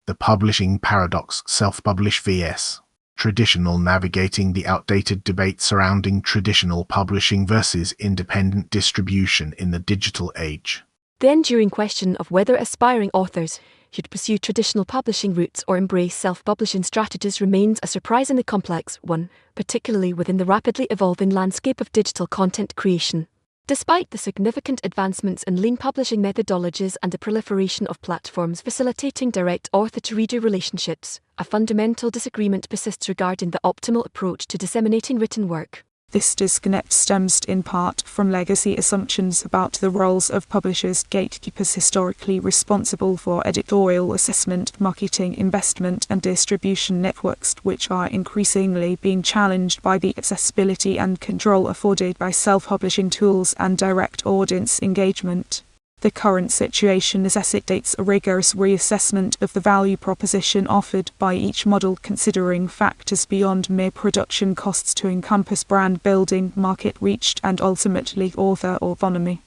The Publishing Paradox, Self-Publish vs. Traditional, navigating the outdated debate surrounding traditional publishing versus independent distribution in the digital age. The enduring question of whether aspiring authors should pursue traditional publishing routes or embrace self-publishing strategies remains a surprisingly complex one, particularly within the rapidly evolving landscape of digital content creation. Despite the significant advancements in lean publishing methodologies and the proliferation of platforms facilitating direct author-to-reader relationships, a fundamental disagreement persists regarding the optimal approach to disseminating written work. This disconnect stems in part from legacy assumptions about the roles of publishers, gatekeepers historically responsible for editorial assessment, marketing, investment, and distribution networks, which are increasingly being challenged by the accessibility and control afforded by self-publishing tools and direct audience engagement. The current situation necessitates a rigorous reassessment of the value proposition offered by each model, considering factors beyond mere production costs to encompass brand building, market reach, and ultimately author autonomy.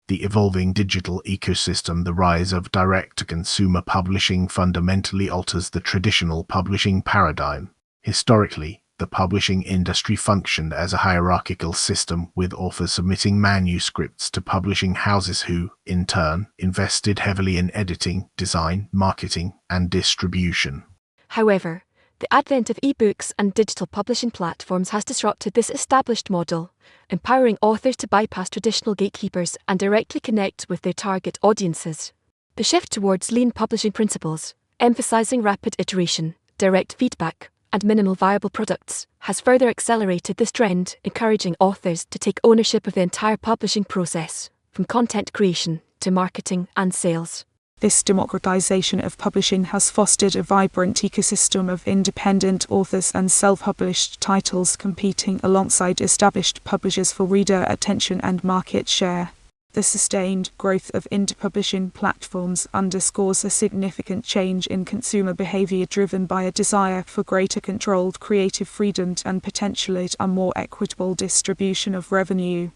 The evolving digital ecosystem, the rise of direct-to-consumer publishing fundamentally alters the traditional publishing paradigm. Historically, the publishing industry functioned as a hierarchical system, with authors submitting manuscripts to publishing houses who, in turn, invested heavily in editing, design, marketing, and distribution. However, the advent of ebooks and digital publishing platforms has disrupted this established model, empowering authors to bypass traditional gatekeepers and directly connect with their target audiences. The shift towards lean publishing principles, emphasizing rapid iteration, direct feedback, and minimal viable products, has further accelerated this trend, encouraging authors to take ownership of the entire publishing process, from content creation to marketing and sales. This democratization of publishing has fostered a vibrant ecosystem of independent authors and self-published titles competing alongside established publishers for reader attention and market share. The sustained growth of indie publishing platforms underscores a significant change in consumer behavior driven by a desire for greater controlled creative freedom and potentially a more equitable distribution of revenue.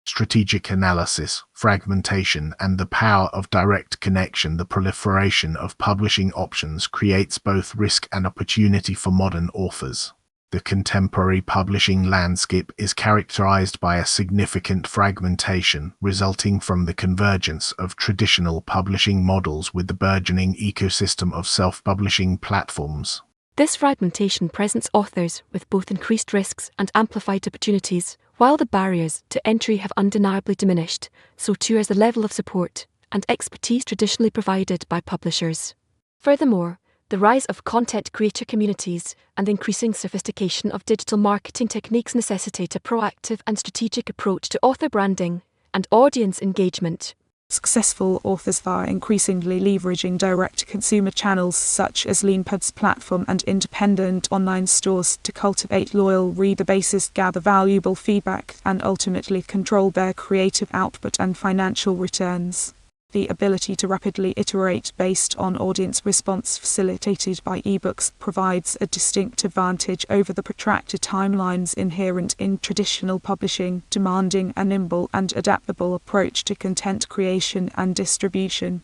Strategic analysis, fragmentation, and the power of direct connection. The proliferation of publishing options creates both risk and opportunity for modern authors. The contemporary publishing landscape is characterized by a significant fragmentation resulting from the convergence of traditional publishing models with the burgeoning ecosystem of self-publishing platforms. This fragmentation presents authors with both increased risks and amplified opportunities. While the barriers to entry have undeniably diminished, so too has the level of support and expertise traditionally provided by publishers. Furthermore, the rise of content creator communities and the increasing sophistication of digital marketing techniques necessitate a proactive and strategic approach to author branding and audience engagement. Successful authors are increasingly leveraging direct-to-consumer channels such as Leanpub's platform and independent online stores to cultivate loyal reader bases, gather valuable feedback, and ultimately control their creative output and financial returns. The ability to rapidly iterate based on audience response facilitated by ebooks provides a distinct advantage over the protracted timelines inherent in traditional publishing, demanding a nimble and adaptable approach to content creation and distribution.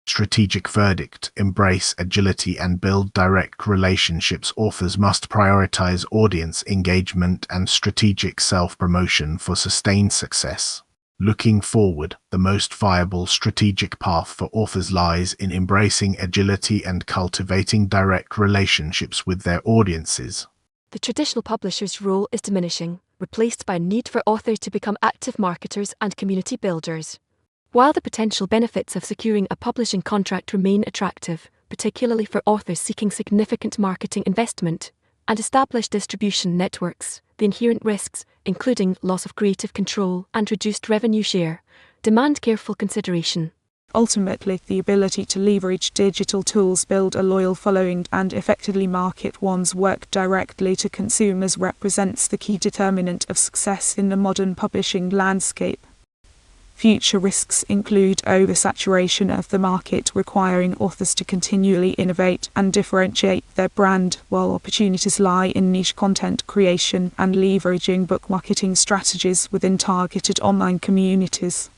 Strategic verdict: embrace agility and build direct relationships. Authors must prioritize audience engagement and strategic self-promotion for sustained success. Looking forward, the most viable strategic path for authors lies in embracing agility and cultivating direct relationships with their audiences. The traditional publisher's role is diminishing, replaced by a need for authors to become active marketers and community builders. While the potential benefits of securing a publishing contract remain attractive, particularly for authors seeking significant marketing investment and established distribution networks, the inherent risks, including loss of creative control and reduced revenue share, demand careful consideration. Ultimately, the ability to leverage digital tools, build a loyal following, and effectively market one's work directly to consumers represents the key determinant of success in the modern publishing landscape. Future risks include oversaturation of the market, requiring authors to continually innovate and differentiate their brand, while opportunities lie in niche content creation and leveraging book marketing strategies within targeted online communities.